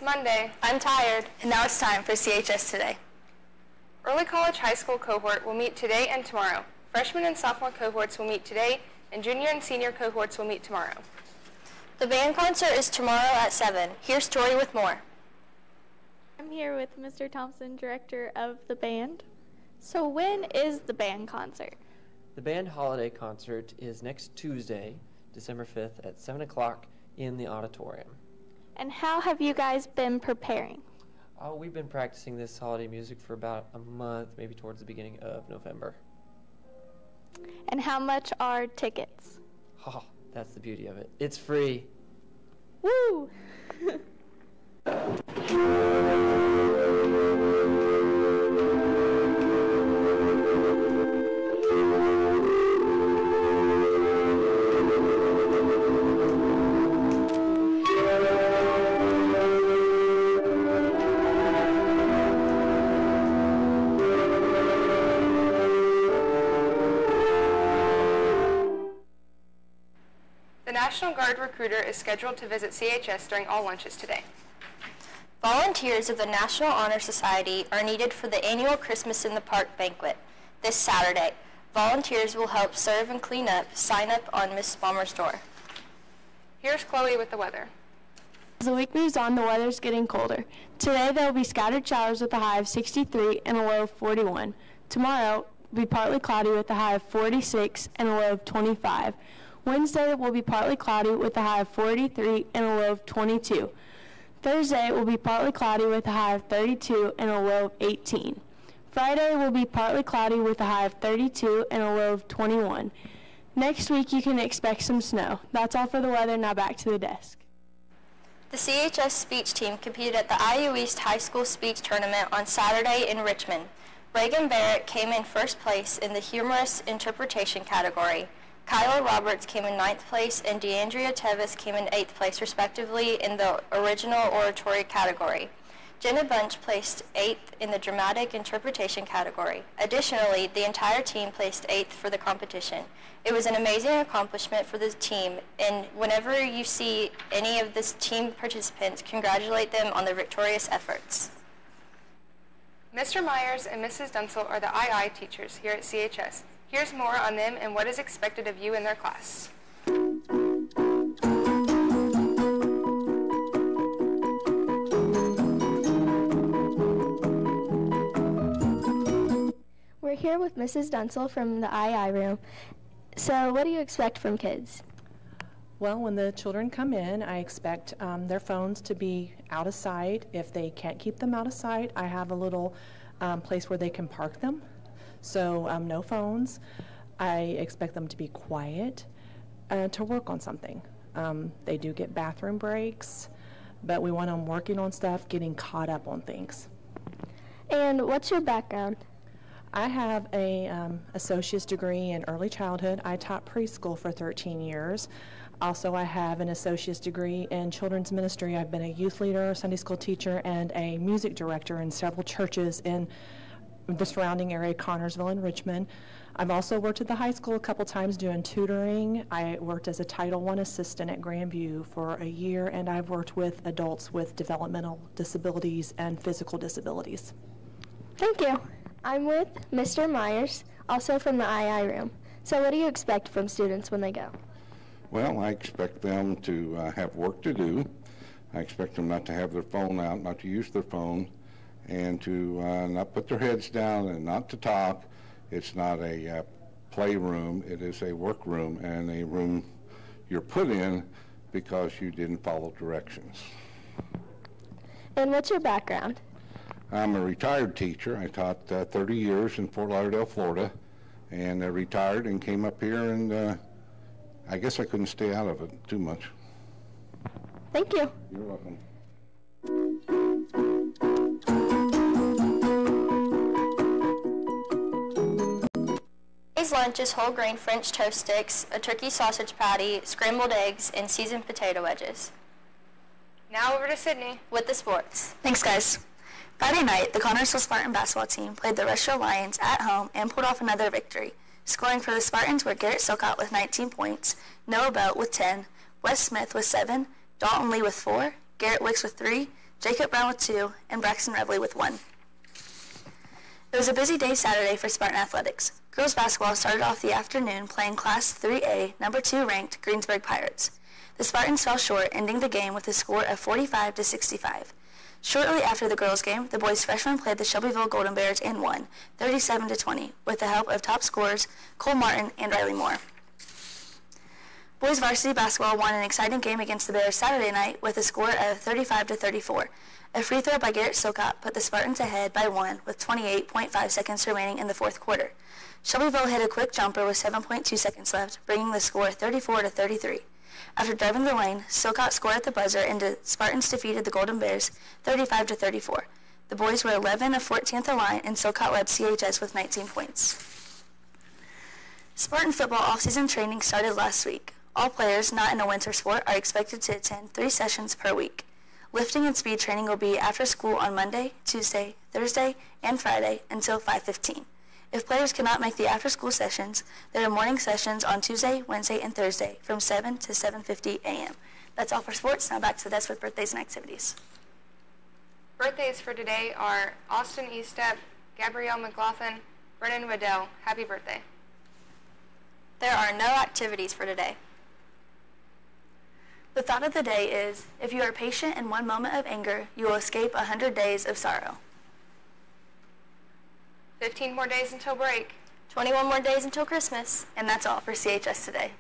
Monday. I'm tired. And now it's time for CHS Today. Early college high school cohort will meet today and tomorrow. Freshman and sophomore cohorts will meet today, and junior and senior cohorts will meet tomorrow. The band concert is tomorrow at 7. Here's Tori with more. I'm here with Mr. Thompson, director of the band. So when is the band concert? The band holiday concert is next Tuesday, December 5th at 7 o'clock in the auditorium. And how have you guys been preparing? We've been practicing this holiday music for about a month, maybe towards the beginning of November. And how much are tickets? Oh, that's the beauty of it. It's free. Woo! The National Guard recruiter is scheduled to visit CHS during all lunches today. Volunteers of the National Honor Society are needed for the annual Christmas in the Park banquet this Saturday. Volunteers will help serve and clean up. Sign up on Mrs. Balmer's door. Here's Chloe with the weather. As the week moves on, the weather's getting colder. Today there will be scattered showers with a high of 63 and a low of 41. Tomorrow will be partly cloudy with a high of 46 and a low of 25. Wednesday will be partly cloudy with a high of 43 and a low of 22. Thursday will be partly cloudy with a high of 32 and a low of 18. Friday will be partly cloudy with a high of 32 and a low of 21. Next week you can expect some snow. That's all for the weather. Now back to the desk. The CHS speech team competed at the IU East High School Speech Tournament on Saturday in Richmond. Reagan Barrett came in first place in the humorous interpretation category. Kyla Roberts came in 9th place, and DeAndrea Tevis came in 8th place, respectively, in the original oratory category. Jenna Bunch placed 8th in the dramatic interpretation category. Additionally, the entire team placed 8th for the competition. It was an amazing accomplishment for the team, and whenever you see any of this team participants, congratulate them on their victorious efforts. Mr. Myers and Mrs. Dunsel are the II teachers here at CHS. Here's more on them and what is expected of you in their class. We're here with Mrs. Dunsel from the II room. So what do you expect from kids? Well, when the children come in, I expect their phones to be out of sight. If they can't keep them out of sight, I have a little place where they can park them. So no phones. I expect them to be quiet, to work on something. They do get bathroom breaks, but we want them working on stuff, getting caught up on things. And what's your background? I have a associate's degree in early childhood. I taught preschool for 13 years. Also, I have an associate's degree in children's ministry. I've been a youth leader, Sunday school teacher, and a music director in several churches in the surrounding area, Connorsville and Richmond. I've also worked at the high school a couple times doing tutoring. I worked as a Title I assistant at Grandview for a year, and I've worked with adults with developmental disabilities and physical disabilities. Thank you. I'm with Mr. Myers, also from the II room. So what do you expect from students when they go? Well, I expect them to have work to do. I expect them not to have their phone out, not to use their phone, and to not put their heads down and not to talk. It's not a playroom, it is a workroom and a room you're put in because you didn't follow directions. And what's your background? I'm a retired teacher. I taught 30 years in Fort Lauderdale, Florida, and I retired and came up here, and I guess I couldn't stay out of it too much. Thank you. You're welcome. Today's lunch is whole grain French toast sticks, a turkey sausage patty, scrambled eggs, and seasoned potato wedges. Now over to Sydney with the sports. Thanks, guys. Friday night, the Connorsville Spartan basketball team played the Retro Lions at home and pulled off another victory. Scoring for the Spartans were Garrett Silcott with 19 points, Noah Belt with 10, Wes Smith with 7, Dalton Lee with 4, Garrett Wicks with 3, Jacob Brown with 2, and Braxton Revley with 1. It was a busy day Saturday for Spartan athletics. Girls basketball started off the afternoon playing Class 3A, number 2 ranked Greensburg Pirates. The Spartans fell short, ending the game with a score of 45-65. Shortly after the girls' game, the boys' freshmen played the Shelbyville Golden Bears and won, 37-20, with the help of top scorers Cole Martin and Riley Moore. Boys varsity basketball won an exciting game against the Bears Saturday night with a score of 35-34. A free throw by Garrett Sokot put the Spartans ahead by 1 with 28.5 seconds remaining in the fourth quarter. Shelbyville hit a quick jumper with 7.2 seconds left, bringing the score 34-33. After driving the lane, Sokot scored at the buzzer and the Spartans defeated the Golden Bears 35-34. The boys were 11 of 14 at the line, and Sokot led CHS with 19 points. Spartan football off-season training started last week. All players not in a winter sport are expected to attend 3 sessions per week. Lifting and speed training will be after school on Monday, Tuesday, Thursday, and Friday until 5:15. If players cannot make the after-school sessions, there are morning sessions on Tuesday, Wednesday, and Thursday from 7 to 7:50 a.m. That's all for sports. Now back to the desk with birthdays and activities. Birthdays for today are Austin Eastep, Gabrielle McLaughlin, Brennan Waddell. Happy birthday. There are no activities for today. The thought of the day is, if you are patient in one moment of anger, you will escape 100 days of sorrow. 15 more days until break. 21 more days until Christmas. And that's all for CHS Today.